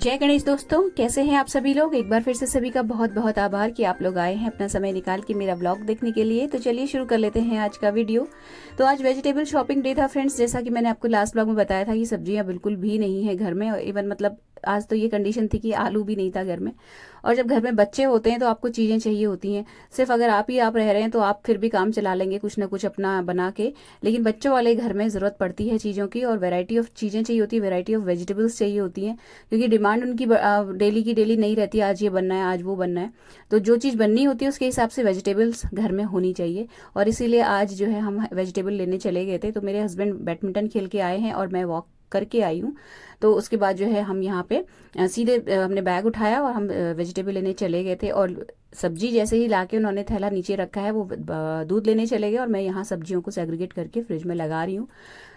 जय गणेश दोस्तों, कैसे हैं आप सभी लोग। एक बार फिर से सभी का बहुत बहुत आभार कि आप लोग आए हैं अपना समय निकाल के मेरा व्लॉग देखने के लिए। तो चलिए शुरू कर लेते हैं आज का वीडियो। तो आज वेजिटेबल शॉपिंग डे था फ्रेंड्स। जैसा कि मैंने आपको लास्ट व्लॉग में बताया था कि सब्जियां बिल्कुल भी नहीं है घर में, और इवन मतलब आज तो ये कंडीशन थी कि आलू भी नहीं था घर में। और जब घर में बच्चे होते हैं तो आपको चीज़ें चाहिए होती हैं। सिर्फ अगर आप रह रहे हैं तो आप फिर भी काम चला लेंगे कुछ ना कुछ अपना बना के, लेकिन बच्चों वाले घर में ज़रूरत पड़ती है चीज़ों की, और वैरायटी ऑफ चीज़ें चाहिए होती है, वैरायटी ऑफ वेजिटेबल्स चाहिए होती हैं, क्योंकि डिमांड उनकी डेली की डेली नहीं रहती, आज ये बनना है आज वो बनना है। तो जो चीज़ बननी होती है उसके हिसाब से वेजिटेबल्स घर में होनी चाहिए। और इसीलिए आज जो है हम वेजिटेबल लेने चले गए थे। तो मेरे हस्बैंड बैडमिंटन खेल के आए हैं और मैं वॉक करके आई हूँ। तो उसके बाद जो है हम यहाँ पे सीधे हमने बैग उठाया और हम वेजिटेबल लेने चले गए थे। और सब्जी जैसे ही लाके उन्होंने थैला नीचे रखा है, वो दूध लेने चले गए और मैं यहाँ सब्जियों को सेग्रीगेट करके फ्रिज में लगा रही हूँ।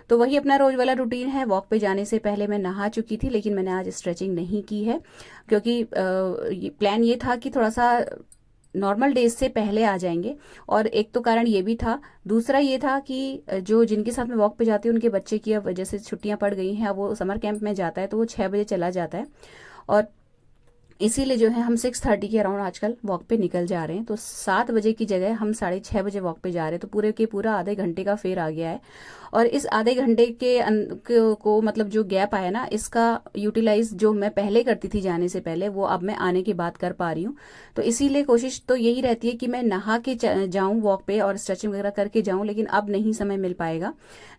तो वही अपना रोज वाला रूटीन है। वॉक पे जाने से पहले मैं नहा चुकी थी, लेकिन मैंने आज स्ट्रेचिंग नहीं की है, क्योंकि प्लान ये था कि थोड़ा सा नॉर्मल डेज से पहले आ जाएंगे। और एक तो कारण ये भी था, दूसरा ये था कि जो जिनके साथ मैं वॉक पे जाती हूँ उनके बच्चे की अब जैसे छुट्टियां पड़ गई हैं, अब वो समर कैंप में जाता है तो वो 6 बजे चला जाता है। और इसीलिए जो है हम 6:30 के अराउंड आजकल वॉक पे निकल जा रहे हैं। तो 7 बजे की जगह हम 6:30 बजे वॉक पे जा रहे हैं। तो पूरे के पूरा आधे घंटे का फेर आ गया है। और इस आधे घंटे के को मतलब जो गैप आया ना, इसका यूटिलाइज जो मैं पहले करती थी जाने से पहले, वो अब मैं आने के बाद कर पा रही हूँ। तो इसीलिए कोशिश तो यही रहती है कि मैं नहा के जाऊँ वॉक पे और स्ट्रेचिंग वगैरह करके जाऊँ, लेकिन अब नहीं समय मिल पाएगा।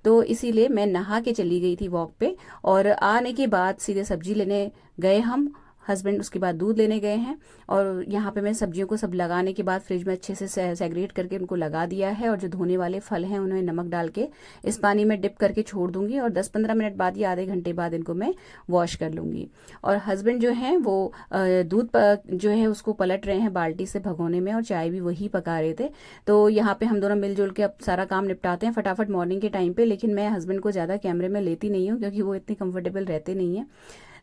तो इसीलिए मैं नहा के चली गई थी वॉक पे, और आने के बाद सीधे सब्जी लेने गए हम। हस्बैंड उसके बाद दूध लेने गए हैं। और यहाँ पे मैं सब्जियों को सब लगाने के बाद फ्रिज में अच्छे से सेग्रेट करके उनको लगा दिया है। और जो धोने वाले फल हैं उन्हें नमक डाल के इस पानी में डिप करके छोड़ दूंगी, और 10-15 मिनट बाद या आधे घंटे बाद इनको मैं वॉश कर लूंगी। और हस्बैंड जो हैं वो दूध जो है उसको पलट रहे हैं बाल्टी से भगोने में, और चाय भी वही पका रहे थे। तो यहाँ पे हम दोनों मिलजुल के अब सारा काम निपटाते हैं फटाफट मॉर्निंग के टाइम पे। लेकिन मैं हस्बैंड को ज़्यादा कैमरे में लेती नहीं हूँ, क्योंकि वो इतने कंफर्टेबल रहते नहीं हैं।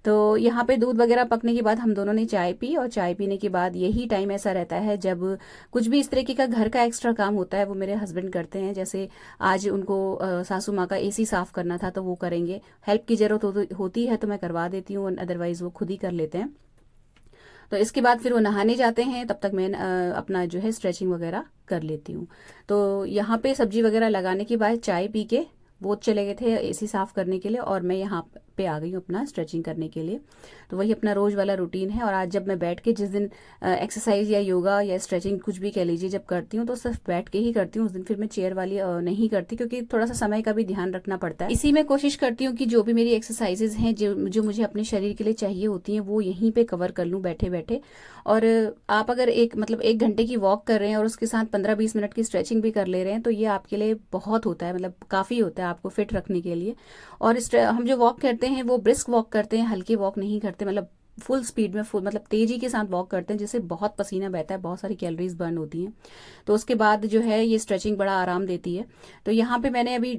तो यहाँ पे दूध वगैरह पकने के बाद हम दोनों ने चाय पी, और चाय पीने के बाद यही टाइम ऐसा रहता है जब कुछ भी इस तरीके का घर का एक्स्ट्रा काम होता है वो मेरे हस्बैंड करते हैं। जैसे आज उनको सासू माँ का एसी साफ करना था तो वो करेंगे। हेल्प की जरूरत होती है तो मैं करवा देती हूँ, अदरवाइज वो खुद ही कर लेते हैं। तो इसके बाद फिर वो नहाने जाते हैं, तब तक मैं अपना जो है स्ट्रेचिंग वगैरह कर लेती हूँ। तो यहाँ पे सब्जी वगैरह लगाने के बाद चाय पी के वो चले गए थे एसी साफ करने के लिए, और मैं यहाँ पे आ गई हूँ अपना स्ट्रेचिंग करने के लिए। तो वही अपना रोज वाला रूटीन है। और आज जब मैं बैठ के जिस दिन एक्सरसाइज या योगा या स्ट्रेचिंग कुछ भी कह लीजिए जब करती हूँ तो सिर्फ बैठ के ही करती हूँ। उस दिन फिर मैं चेयर वाली नहीं करती, क्योंकि थोड़ा सा समय का भी ध्यान रखना पड़ता है। इसी में कोशिश करती हूँ कि जो भी मेरी एक्सरसाइजेज हैं जो मुझे अपने शरीर के लिए चाहिए होती हैं वो यहीं पे कवर कर लूँ बैठे बैठे। और आप अगर एक घंटे की वॉक कर रहे हैं और उसके साथ 15-20 मिनट की स्ट्रेचिंग भी कर ले रहे हैं तो ये आपके लिए बहुत होता है, मतलब काफ़ी होता है आपको फिट रखने के लिए। और हम जो वॉक करते हैं वो ब्रिस्क वॉक करते हैं, हल्की वॉक नहीं करते, मतलब फुल स्पीड में फुल मतलब तेजी के साथ वॉक करते हैं, जिससे बहुत पसीना बहता है, बहुत सारी कैलोरीज बर्न होती हैं। तो उसके बाद जो है ये स्ट्रेचिंग बड़ा आराम देती है। तो यहाँ पे मैंने अभी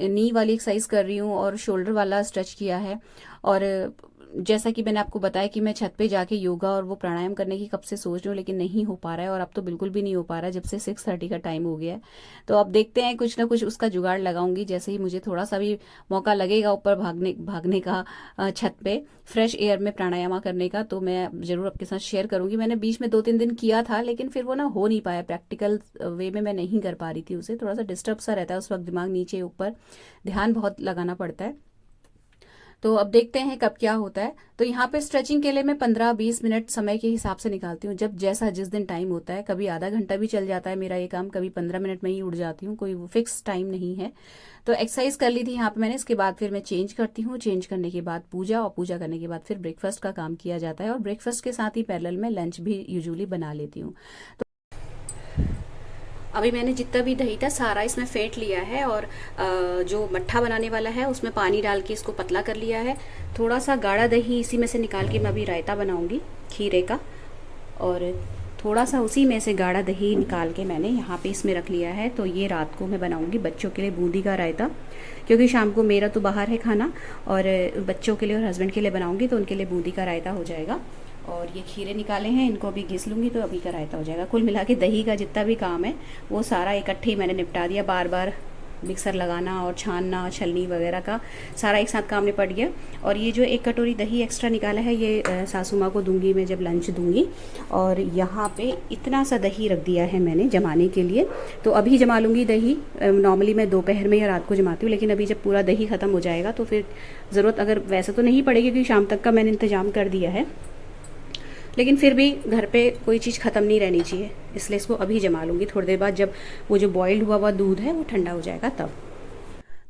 नी वाली एक्सरसाइज कर रही हूँ और शोल्डर वाला स्ट्रेच किया है। और जैसा कि मैंने आपको बताया कि मैं छत पे जाके योगा और वो प्राणायाम करने की कब से सोच रही हूँ, लेकिन नहीं हो पा रहा है। और अब तो बिल्कुल भी नहीं हो पा रहा है जब से 6:30 का टाइम हो गया है। तो अब देखते हैं, कुछ ना कुछ उसका जुगाड़ लगाऊंगी। जैसे ही मुझे थोड़ा सा भी मौका लगेगा ऊपर भागने का छत पे फ्रेश एयर में प्राणायाम करने का, तो मैं जरूर आपके साथ शेयर करूंगी। मैंने बीच में 2-3 दिन किया था, लेकिन फिर वो ना हो नहीं पाया, प्रैक्टिकल वे में मैं नहीं कर पा रही थी उसे। थोड़ा सा डिस्टर्ब सा रहता है उस वक्त, दिमाग नीचे ऊपर, ध्यान बहुत लगाना पड़ता है। तो अब देखते हैं कब क्या होता है। तो यहाँ पे स्ट्रेचिंग के लिए मैं 15-20 मिनट समय के हिसाब से निकालती हूँ, जब जैसा जिस दिन टाइम होता है। कभी आधा घंटा भी चल जाता है मेरा ये काम, कभी 15 मिनट में ही उठ जाती हूँ, कोई फिक्स टाइम नहीं है। तो एक्सरसाइज कर ली थी यहाँ पे मैंने। इसके बाद फिर मैं चेंज करती हूँ, चेंज करने के बाद पूजा, और पूजा करने के बाद फिर ब्रेकफास्ट का काम किया जाता है। और ब्रेकफास्ट के साथ ही पैरेलल में लंच भी यूजुअली बना लेती हूँ। अभी मैंने जितना भी दही था सारा इसमें फेंट लिया है, और जो मट्ठा बनाने वाला है उसमें पानी डाल के इसको पतला कर लिया है। थोड़ा सा गाढ़ा दही इसी में से निकाल के मैं अभी रायता बनाऊंगी खीरे का, और थोड़ा सा उसी में से गाढ़ा दही निकाल के मैंने यहाँ पे इसमें रख लिया है। तो ये रात को मैं बनाऊंगी बच्चों के लिए बूंदी का रायता, क्योंकि शाम को मेरा तो बाहर है खाना, और बच्चों के लिए और हस्बैंड के लिए बनाऊंगी तो उनके लिए बूंदी का रायता हो जाएगा। और ये खीरे निकाले हैं, इनको अभी घिस लूँगी तो अभी का रायता हो जाएगा। कुल मिला के दही का जितना भी काम है वो सारा इकट्ठे ही मैंने निपटा दिया। बार बार मिक्सर लगाना और छानना, छलनी वगैरह का सारा एक साथ काम निपट गया। और ये जो 1 कटोरी दही एक्स्ट्रा निकाला है ये सासू माँ को दूंगी मैं जब लंच दूंगी। और यहाँ पे इतना सा दही रख दिया है मैंने जमाने के लिए, तो अभी जमा लूँगी दही। नॉर्मली मैं दोपहर में या रात को जमाती हूँ, लेकिन अभी जब पूरा दही ख़त्म हो जाएगा तो फिर ज़रूरत अगर वैसे तो नहीं पड़ेगी क्योंकि शाम तक का मैंने इंतज़ाम कर दिया है, लेकिन फिर भी घर पे कोई चीज़ ख़त्म नहीं रहनी चाहिए, इसलिए इसको अभी जमा लूँगी। थोड़ी देर बाद जब वो जो बॉइल्ड हुआ दूध है वो ठंडा हो जाएगा तब।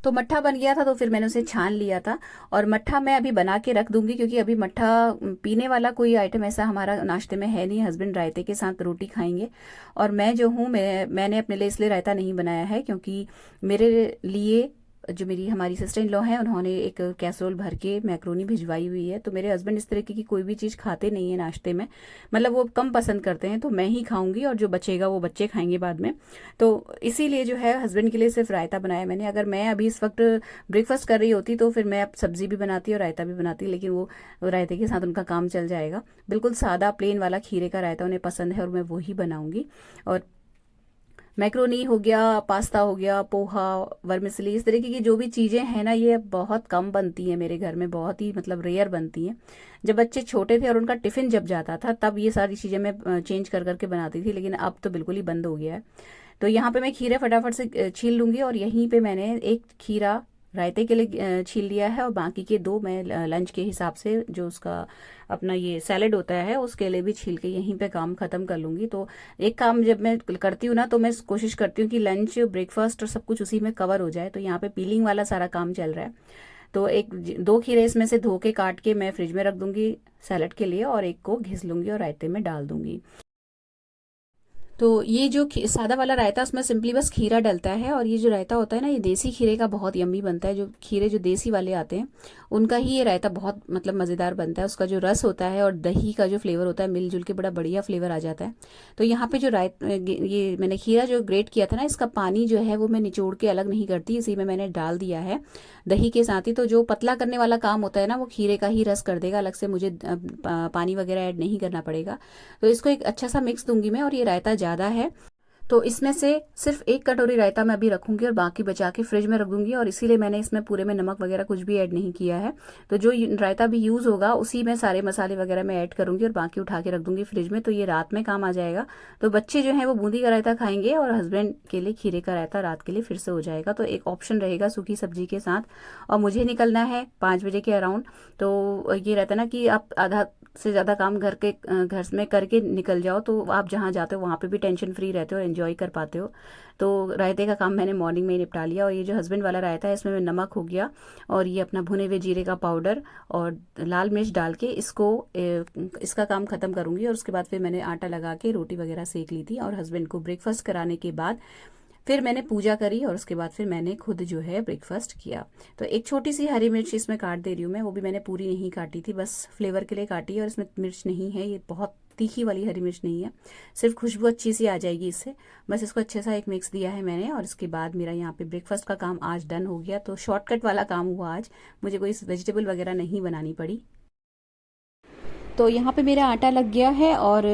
तो मट्ठा बन गया था तो फिर मैंने उसे छान लिया था, और मट्ठा मैं अभी बना के रख दूंगी क्योंकि अभी मट्ठा पीने वाला कोई आइटम ऐसा हमारा नाश्ते में है नहीं। हस्बैंड रायते के साथ रोटी खाएंगे, और मैं जो हूँ मैंने अपने लिए इसलिए रायता नहीं बनाया है क्योंकि मेरे लिए जो हमारी सिस्टर इन लॉ हैं उन्होंने एक कैसरोल भर के मैक्रोनी भिजवाई हुई है। तो मेरे हस्बैंड इस तरीके की कोई भी चीज़ खाते नहीं है नाश्ते में, मतलब वो कम पसंद करते हैं, तो मैं ही खाऊंगी और जो बचेगा वो बच्चे खाएंगे बाद में। तो इसीलिए जो है हस्बैंड के लिए सिर्फ रायता बनाया मैंने। अगर मैं अभी इस वक्त ब्रेकफास्ट कर रही होती तो फिर मैं अब सब्जी भी बनाती और रायता भी बनाती, लेकिन वो रायते के साथ उनका काम चल जाएगा। बिल्कुल सादा प्लेन वाला खीरे का रायता उन्हें पसंद है और मैं वही बनाऊंगी। और मैक्रोनी हो गया, पास्ता हो गया, पोहा, वर्मिसली, इस तरीके की जो भी चीज़ें हैं ना ये बहुत कम बनती हैं मेरे घर में, बहुत ही मतलब रेयर बनती हैं। जब बच्चे छोटे थे और उनका टिफ़िन जब जाता था तब ये सारी चीज़ें मैं चेंज कर करके बनाती थी, लेकिन अब तो बिल्कुल ही बंद हो गया है। तो यहाँ पे मैं खीरे फटाफट से छील लूँगी, और यहीं पे मैंने एक खीरा रायते के लिए छील लिया है और बाकी के 2 मैं लंच के हिसाब से जो उसका अपना ये सैलेड होता है उसके लिए भी छील के यहीं पे काम ख़त्म कर लूँगी। तो एक काम जब मैं करती हूँ ना तो मैं कोशिश करती हूँ कि लंच, ब्रेकफास्ट और सब कुछ उसी में कवर हो जाए। तो यहाँ पे पीलिंग वाला सारा काम चल रहा है। तो 2 खीरे इसमें से धो के काट के मैं फ्रिज में रख दूँगी सैलेड के लिए, और एक को घिस लूँगी और रायते में डाल दूँगी। तो ये जो सादा वाला रायता उसमें सिंपली बस खीरा डलता है, और ये जो रायता होता है ना ये देसी खीरे का बहुत यम्मी बनता है। जो खीरे जो देसी वाले आते हैं उनका ही ये रायता बहुत मतलब मज़ेदार बनता है। उसका जो रस होता है और दही का जो फ्लेवर होता है मिलजुल के बड़ा बढ़िया फ्लेवर आ जाता है। तो यहाँ पे जो ये मैंने खीरा जो ग्रेट किया था ना इसका पानी जो है वो मैं निचोड़ के अलग नहीं करती, इसी में मैंने डाल दिया है दही के साथ ही। तो जो पतला करने वाला काम होता है ना वो खीरे का ही रस कर देगा, अलग से मुझे पानी वगैरह ऐड नहीं करना पड़ेगा। तो इसको एक अच्छा सा मिक्स दूंगी मैं, और ये रायता ज़्यादा है तो इसमें से सिर्फ 1 कटोरी रायता मैं अभी रखूंगी और बाकी बचा के फ्रिज में रख दूंगी, और इसीलिए मैंने इसमें पूरे में नमक वगैरह कुछ भी ऐड नहीं किया है। तो जो रायता भी यूज़ होगा उसी में सारे मसाले वगैरह मैं ऐड करूंगी और बाकी उठा के रख दूंगी फ्रिज में, तो ये रात में काम आ जाएगा। तो बच्चे जो हैं वो बूंदी का रायता खाएंगे और हस्बैंड के लिए खीरे का रायता रात के लिए फिर से हो जाएगा। तो एक ऑप्शन रहेगा सूखी सब्जी के साथ। और मुझे निकलना है 5 बजे के अराउंड, तो ये रहता है ना कि आप आधा से ज़्यादा काम घर में करके निकल जाओ, तो आप जहाँ जाते हो वहाँ पे भी टेंशन फ्री रहते हो और एंजॉय कर पाते हो। तो रायते का काम मैंने मॉर्निंग में ही निपटा लिया। और ये जो हस्बैंड वाला रायता है इसमें नमक हो गया, और ये अपना भुने हुए जीरे का पाउडर और लाल मिर्च डाल के इसका काम ख़त्म करूँगी। और उसके बाद फिर मैंने आटा लगा के रोटी वगैरह सेक ली थी, और हस्बैंड को ब्रेकफास्ट कराने के बाद फिर मैंने पूजा करी, और उसके बाद फिर मैंने खुद जो है ब्रेकफास्ट किया। तो एक छोटी सी हरी मिर्च इसमें काट दे रही हूँ मैं, वो भी मैंने पूरी नहीं काटी थी, बस फ्लेवर के लिए काटी है। और इसमें मिर्च नहीं है, ये बहुत तीखी वाली हरी मिर्च नहीं है, सिर्फ खुशबू अच्छी सी आ जाएगी इससे। बस इसको अच्छे सा एक मिक्स दिया है मैंने, और इसके बाद मेरा यहाँ पे ब्रेकफास्ट का काम आज डन हो गया। तो शॉर्टकट वाला काम हुआ आज, मुझे कोई वेजिटेबल वगैरह नहीं बनानी पड़ी। तो यहाँ पे मेरा आटा लग गया है और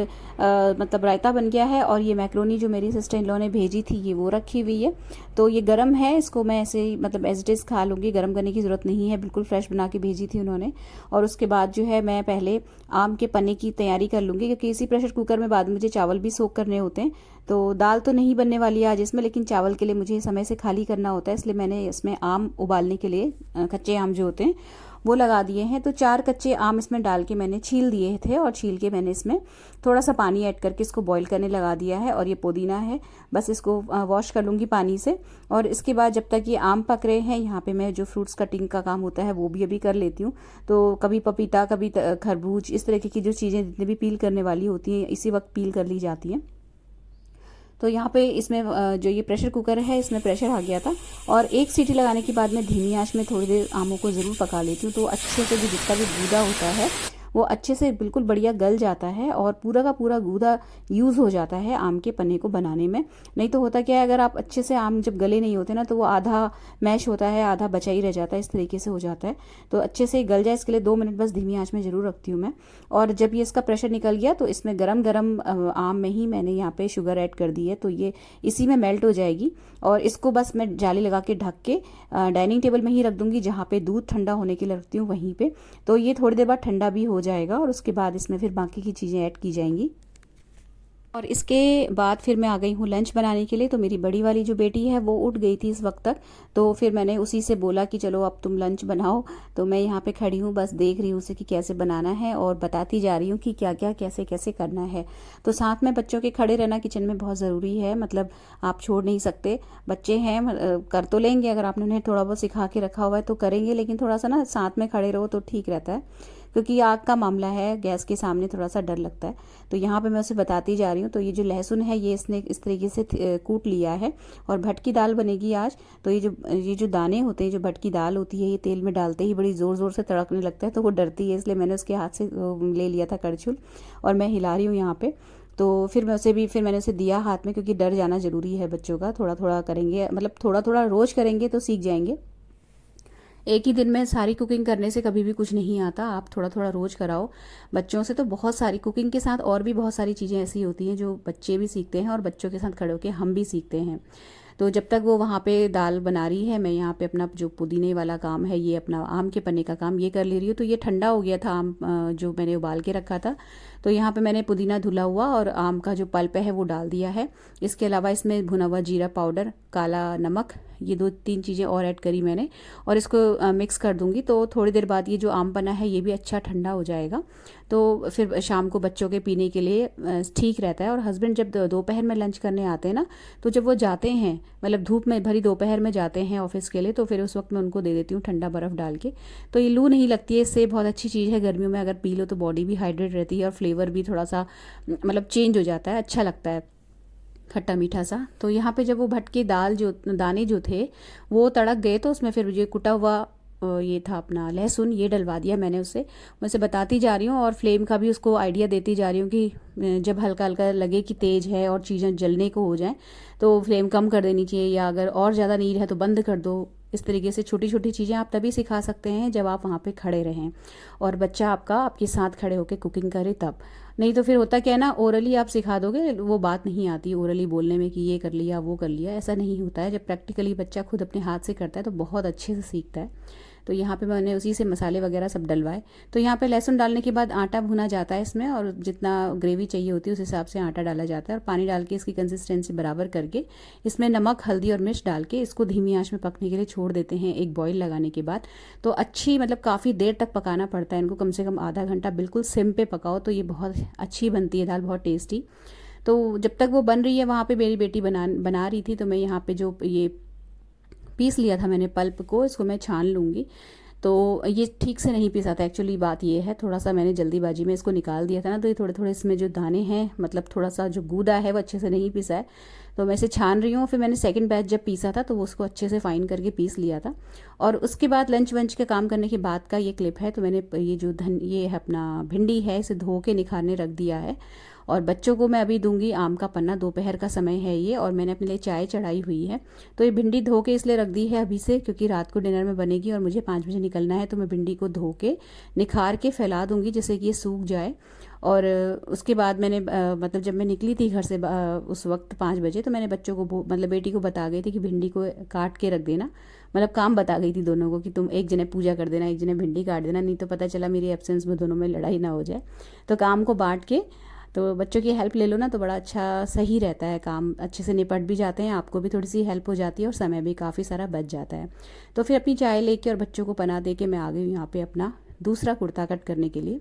मतलब रायता बन गया है, और ये मैक्रोनी जो मेरी सिस्टर इन लॉ ने भेजी थी ये वो रखी हुई है। तो ये गरम है, इसको मैं ऐसे ही मतलब एज इट इज़ खा लूँगी, गरम करने की ज़रूरत नहीं है, बिल्कुल फ्रेश बना के भेजी थी उन्होंने। और उसके बाद जो है मैं पहले आम के पन्ने की तैयारी कर लूँगी, क्योंकि इसी प्रेशर कुकर में बाद मुझे चावल भी सोक करने होते हैं। तो दाल तो नहीं बनने वाली है आज इसमें, लेकिन चावल के लिए मुझे समय से खाली करना होता है, इसलिए मैंने इसमें आम उबालने के लिए कच्चे आम जो होते हैं वो लगा दिए हैं। तो 4 कच्चे आम इसमें डाल के मैंने छील दिए थे, और छील के मैंने इसमें थोड़ा सा पानी ऐड करके इसको बॉईल करने लगा दिया है। और ये पुदीना है, बस इसको वॉश कर लूँगी पानी से। और इसके बाद जब तक ये आम पक रहे हैं यहाँ पे मैं जो फ्रूट्स कटिंग का काम होता है वो भी अभी कर लेती हूँ। तो कभी पपीता, कभी खरबूज, इस तरीके की जो चीज़ें जितनी भी पील करने वाली होती हैं इसी वक्त पील कर ली जाती हैं। तो यहाँ पे इसमें जो ये प्रेशर कुकर है इसमें प्रेशर आ गया था, और 1 सीटी लगाने के बाद मैं धीमी आंच में थोड़ी देर आमों को ज़रूर पका लेती हूँ। तो अच्छे से जो जितना भी गूदा होता है वो अच्छे से बिल्कुल बढ़िया गल जाता है और पूरा का पूरा गूदा यूज़ हो जाता है आम के पन्ने को बनाने में। नहीं तो होता क्या है, अगर आप अच्छे से आम जब गले नहीं होते ना तो वो आधा मैश होता है, आधा बचा ही रह जाता है, इस तरीके से हो जाता है। तो अच्छे से गल जाए इसके लिए 2 मिनट बस धीमी आंच में ज़रूर रखती हूँ मैं। और जब ये इसका प्रेशर निकल गया तो इसमें गरम गरम आम में ही मैंने यहाँ पे शुगर ऐड कर दी है, तो ये इसी में मेल्ट हो जाएगी। और इसको बस मैं जाली लगा के ढक के डाइनिंग टेबल में ही रख दूंगी, जहाँ पे दूध ठंडा होने के लिए रखती हूँ वहीं पे। तो ये थोड़ी देर बाद ठंडा भी हो जाएगा और उसके बाद इसमें फिर बाकी की चीज़ें ऐड की जाएंगी। और इसके बाद फिर मैं आ गई हूँ लंच बनाने के लिए। तो मेरी बड़ी वाली जो बेटी है वो उठ गई थी इस वक्त तक, तो फिर मैंने उसी से बोला कि चलो अब तुम लंच बनाओ। तो मैं यहाँ पे खड़ी हूँ, बस देख रही हूँ उसे कि कैसे बनाना है और बताती जा रही हूँ कि क्या क्या कैसे कैसे करना है। तो साथ में बच्चों के खड़े रहना किचन में बहुत ज़रूरी है, मतलब आप छोड़ नहीं सकते। बच्चे हैं कर तो लेंगे, अगर आपने उन्हें थोड़ा बहुत सिखा के रखा हुआ है तो करेंगे, लेकिन थोड़ा सा ना साथ में खड़े रहो तो ठीक रहता है, क्योंकि आग का मामला है, गैस के सामने थोड़ा सा डर लगता है। तो यहाँ पे मैं उसे बताती जा रही हूँ। तो ये जो लहसुन है ये इसने इस तरीके से कूट लिया है और भटकी दाल बनेगी आज। तो ये जो दाने होते हैं, जो भटकी दाल होती है, ये तेल में डालते ही बड़ी ज़ोर ज़ोर से तड़कने लगता है, तो वो डरती है, इसलिए मैंने उसके हाथ से ले लिया था करछुल और मैं हिला रही हूँ यहाँ पे। तो फिर मैंने उसे दिया हाथ में, क्योंकि डर जाना ज़रूरी है बच्चों का। थोड़ा थोड़ा करेंगे, मतलब थोड़ा थोड़ा रोज़ करेंगे तो सीख जाएंगे। एक ही दिन में सारी कुकिंग करने से कभी भी कुछ नहीं आता, आप थोड़ा थोड़ा रोज कराओ बच्चों से। तो बहुत सारी कुकिंग के साथ और भी बहुत सारी चीज़ें ऐसी होती हैं जो बच्चे भी सीखते हैं और बच्चों के साथ खड़े होकर हम भी सीखते हैं। तो जब तक वो वहाँ पे दाल बना रही है, मैं यहाँ पे अपना जो पुदीने वाला काम है, ये अपना आम के पन्ने का काम ये कर ले रही हूँ। तो ये ठंडा हो गया था आम जो मैंने उबाल के रखा था। तो यहाँ पे मैंने पुदीना धुला हुआ और आम का जो पल्प है वो डाल दिया है। इसके अलावा इसमें भुना हुआ जीरा पाउडर, काला नमक, ये 2-3 चीज़ें और ऐड करी मैंने और इसको मिक्स कर दूंगी। तो थोड़ी देर बाद ये जो आम पन्ना है ये भी अच्छा ठंडा हो जाएगा, तो फिर शाम को बच्चों के पीने के लिए ठीक रहता है। और हस्बैंड जब दोपहर में लंच करने आते हैं ना, तो जब वो जाते हैं, मतलब धूप में भरी दोपहर में जाते हैं ऑफिस के लिए, तो फिर उस वक्त मैं उनको दे देती हूँ ठंडा बर्फ़ डाल के। तो ये लू नहीं लगती है, इससे बहुत अच्छी चीज़ है। गर्मियों में अगर पी लो तो बॉडी भी हाइड्रेट रहती है और फ्लेवर भी थोड़ा सा मतलब चेंज हो जाता है, अच्छा लगता है, खट्टा मीठा सा। तो यहाँ पे जब वो भटके दाल जो दाने जो थे वो तड़क गए, तो उसमें फिर ये कुटा हुआ ये था अपना लहसुन, ये डलवा दिया मैंने उससे। मैं उसे बताती जा रही हूँ और फ्लेम का भी उसको आइडिया देती जा रही हूँ कि जब हल्का हल्का लगे कि तेज़ है और चीज़ें जलने को हो जाएं तो फ्लेम कम कर देनी चाहिए, या अगर और ज़्यादा नीड है तो बंद कर दो। इस तरीके से छोटी छोटी चीज़ें आप तभी सिखा सकते हैं जब आप वहाँ पे खड़े रहें और बच्चा आपका आपके साथ खड़े होकर कुकिंग करे तब। नहीं तो फिर होता क्या है ना, ओरली आप सिखा दोगे वो बात नहीं आती, ओरली बोलने में कि ये कर लिया वो कर लिया, ऐसा नहीं होता है। जब प्रैक्टिकली बच्चा खुद अपने हाथ से करता है तो बहुत अच्छे से सीखता है। तो यहाँ पे मैंने उसी से मसाले वगैरह सब डलवाए। तो यहाँ पे लहसुन डालने के बाद आटा भुना जाता है इसमें, और जितना ग्रेवी चाहिए होती है उस हिसाब से आटा डाला जाता है और पानी डाल के इसकी कंसिस्टेंसी बराबर करके इसमें नमक, हल्दी और मिर्च डाल के इसको धीमी आंच में पकने के लिए छोड़ देते हैं एक बॉईल लगाने के बाद। तो अच्छी मतलब काफ़ी देर तक पकाना पड़ता है इनको, कम से कम आधा घंटा बिल्कुल सिम पे पकाओ तो ये बहुत अच्छी बनती है दाल, बहुत टेस्टी। तो जब तक वो बन रही है वहाँ पे मेरी बेटी बना रही थी, तो मैं यहाँ पे जो ये पीस लिया था मैंने पल्प को, इसको मैं छान लूँगी। तो ये ठीक से नहीं पीसा था, एक्चुअली बात ये है, थोड़ा सा मैंने जल्दीबाजी में इसको निकाल दिया था ना, तो ये थोड़े थोड़े इसमें जो दाने हैं, मतलब थोड़ा सा जो गूदा है वो अच्छे से नहीं पीसा है। तो मैं इसे छान रही हूँ। फिर मैंने सेकंड बैच जब पीसा था तो वो उसको अच्छे से फाइन करके पीस लिया था। और उसके बाद लंच वंच का काम करने के बाद का ये क्लिप है। तो मैंने ये है अपना भिंडी है, इसे धो के निखारने रख दिया है। और बच्चों को मैं अभी दूंगी आम का पन्ना, दोपहर का समय है ये, और मैंने अपने लिए चाय चढ़ाई हुई है। तो ये भिंडी धो के इसलिए रख दी है अभी से, क्योंकि रात को डिनर में बनेगी और मुझे 5 बजे निकलना है। तो मैं भिंडी को धो के निखार के फैला दूंगी जिससे कि ये सूख जाए। और उसके बाद मैंने मतलब जब मैं निकली थी घर से उस वक्त 5 बजे, तो मैंने बच्चों को मतलब बेटी को बता गई थी कि भिंडी को काट के रख देना, मतलब काम बता गई थी दोनों को कि तुम एक जने पूजा कर देना, एक जने भिंडी काट देना, नहीं तो पता चला मेरी एब्सेंस में दोनों में लड़ाई ना हो जाए। तो काम को बांट के, तो बच्चों की हेल्प ले लो ना तो बड़ा अच्छा सही रहता है, काम अच्छे से निपट भी जाते हैं, आपको भी थोड़ी सी हेल्प हो जाती है और समय भी काफ़ी सारा बच जाता है। तो फिर अपनी चाय लेके और बच्चों को पना दे के मैं आ गई हूँ यहाँ पे अपना दूसरा कुर्ता कट करने के लिए।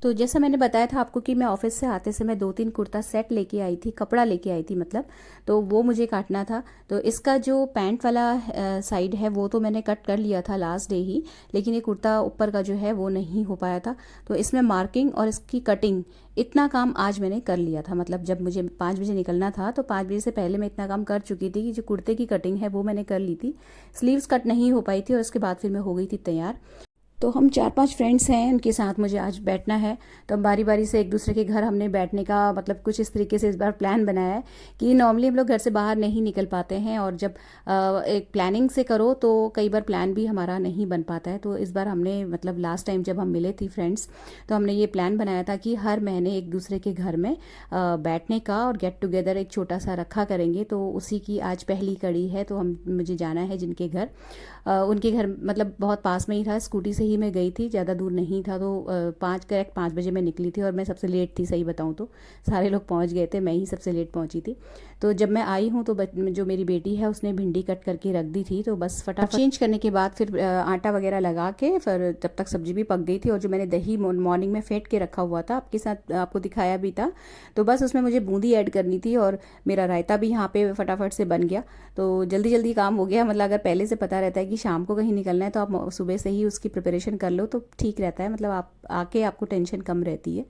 तो जैसा मैंने बताया था आपको कि मैं ऑफिस से आते समय 2-3 कुर्ता सेट लेके आई थी, कपड़ा लेके आई थी मतलब, तो वो मुझे काटना था। तो इसका जो पैंट वाला साइड है वो तो मैंने कट कर लिया था लास्ट डे ही, लेकिन ये कुर्ता ऊपर का जो है वो नहीं हो पाया था। तो इसमें मार्किंग और इसकी कटिंग, इतना काम आज मैंने कर लिया था। मतलब जब मुझे 5 बजे निकलना था तो 5 बजे से पहले मैं इतना काम कर चुकी थी कि जो कुर्ते की कटिंग है वो मैंने कर ली थी। स्लीव्स कट नहीं हो पाई थी और उसके बाद फिर मैं हो गई थी तैयार। तो हम 4-5 फ्रेंड्स हैं, उनके साथ मुझे आज बैठना है। तो हम बारी बारी से एक दूसरे के घर हमने बैठने का मतलब कुछ इस तरीके से इस बार प्लान बनाया है कि नॉर्मली हम लोग घर से बाहर नहीं निकल पाते हैं, और जब एक प्लानिंग से करो तो कई बार प्लान भी हमारा नहीं बन पाता है। तो इस बार हमने मतलब लास्ट टाइम जब हम मिले थी फ्रेंड्स, तो हमने ये प्लान बनाया था कि हर महीने एक दूसरे के घर में बैठने का और गेट टुगेदर एक छोटा सा रखा करेंगे। तो उसी की आज पहली कड़ी है। तो मुझे जाना है जिनके घर, उनके घर मतलब बहुत पास में ही था, स्कूटी से ही मैं गई थी, ज़्यादा दूर नहीं था। तो 5 बजे मैं निकली थी और मैं सबसे लेट थी, सही बताऊँ तो सारे लोग पहुंच गए थे, मैं ही सबसे लेट पहुंची थी। तो जब मैं आई हूँ तो जो मेरी बेटी है उसने भिंडी कट करके रख दी थी। तो बस फटाफट चेंज करने के बाद फिर आटा वगैरह लगा के फिर तब तक सब्जी भी पक गई थी। और जो मैंने दही मॉर्निंग में फेंट के रखा हुआ था, आपके साथ आपको दिखाया भी था, तो बस उसमें मुझे बूंदी ऐड करनी थी। और मेरा रायता भी यहाँ पे फटाफट से बन गया। तो जल्दी जल्दी काम हो गया। मतलब अगर पहले से पता रहता है कि शाम को कहीं निकलना है तो आप सुबह से ही उसकी प्रिपरेशन कर लो तो ठीक रहता है, मतलब आप आके आपको टेंशन कम रहती है।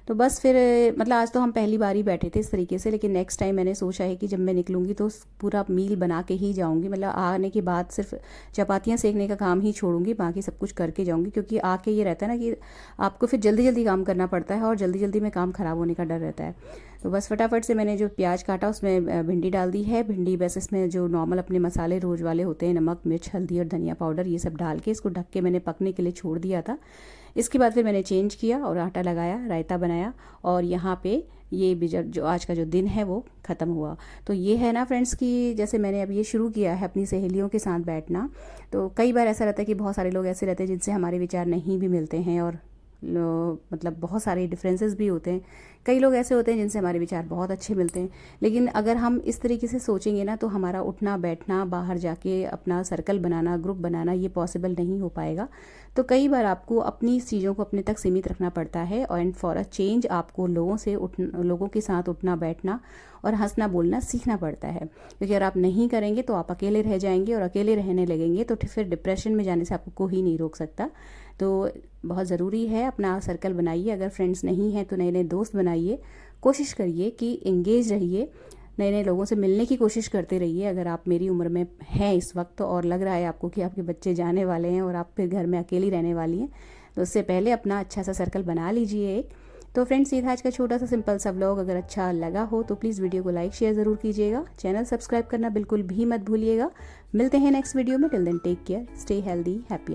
तो बस फिर मतलब आज तो हम पहली बार ही बैठे थे इस तरीके से, लेकिन नेक्स्ट टाइम मैंने सोचा है कि जब मैं निकलूँगी तो पूरा मील बना के ही जाऊँगी। मतलब आने के बाद सिर्फ चपातियाँ सेकने का काम ही छोड़ूंगी, बाकी सब कुछ करके जाऊँगी। क्योंकि आके ये रहता है ना कि आपको फिर जल्दी जल्दी काम करना पड़ता है और जल्दी जल्दी में काम ख़राब होने का डर रहता है। तो बस फटाफट से मैंने जो प्याज काटा उसमें भिंडी डाल दी है। भिंडी बस इसमें जो नॉर्मल अपने मसाले रोज़ वाले होते हैं, नमक, मिर्च, हल्दी और धनिया पाउडर, ये सब डाल के इसको ढक के मैंने पकने के लिए छोड़ दिया था। इसके बाद फिर मैंने चेंज किया और आटा लगाया, रायता बनाया, और यहाँ पे ये भी जो आज का जो दिन है वो ख़त्म हुआ। तो ये है ना फ्रेंड्स कि जैसे मैंने अब ये शुरू किया है अपनी सहेलियों के साथ बैठना। तो कई बार ऐसा रहता है कि बहुत सारे लोग ऐसे रहते हैं जिनसे हमारे विचार नहीं भी मिलते हैं, और मतलब बहुत सारे डिफरेंसेस भी होते हैं। कई लोग ऐसे होते हैं जिनसे हमारे विचार बहुत अच्छे मिलते हैं। लेकिन अगर हम इस तरीके से सोचेंगे ना तो हमारा उठना बैठना, बाहर जाके अपना सर्कल बनाना, ग्रुप बनाना, ये पॉसिबल नहीं हो पाएगा। तो कई बार आपको अपनी चीज़ों को अपने तक सीमित रखना पड़ता है, और एंड फॉर अ चेंज आपको लोगों के साथ उठना बैठना और हंसना बोलना सीखना पड़ता है। क्योंकि अगर आप नहीं करेंगे तो आप अकेले रह जाएंगे, और अकेले रहने लगेंगे तो फिर डिप्रेशन में जाने से आपको कोई नहीं रोक सकता। तो बहुत ज़रूरी है अपना सर्कल बनाइए। अगर फ्रेंड्स नहीं हैं तो नए नए दोस्त बनाइए, कोशिश करिए कि एंगेज रहिए, नए नए लोगों से मिलने की कोशिश करते रहिए। अगर आप मेरी उम्र में हैं इस वक्त और लग रहा है आपको कि आपके बच्चे जाने वाले हैं और आप फिर घर में अकेली रहने वाली हैं, तो उससे पहले अपना अच्छा सा सर्कल बना लीजिए एक। तो फ्रेंड्स, ये था आज का छोटा सा सिंपल सा व्लॉग। अगर अच्छा लगा हो तो प्लीज़ वीडियो को लाइक शेयर ज़रूर कीजिएगा, चैनल सब्सक्राइब करना बिल्कुल भी मत भूलिएगा। मिलते हैं नेक्स्ट वीडियो में। Till then take care, stay healthy, happy.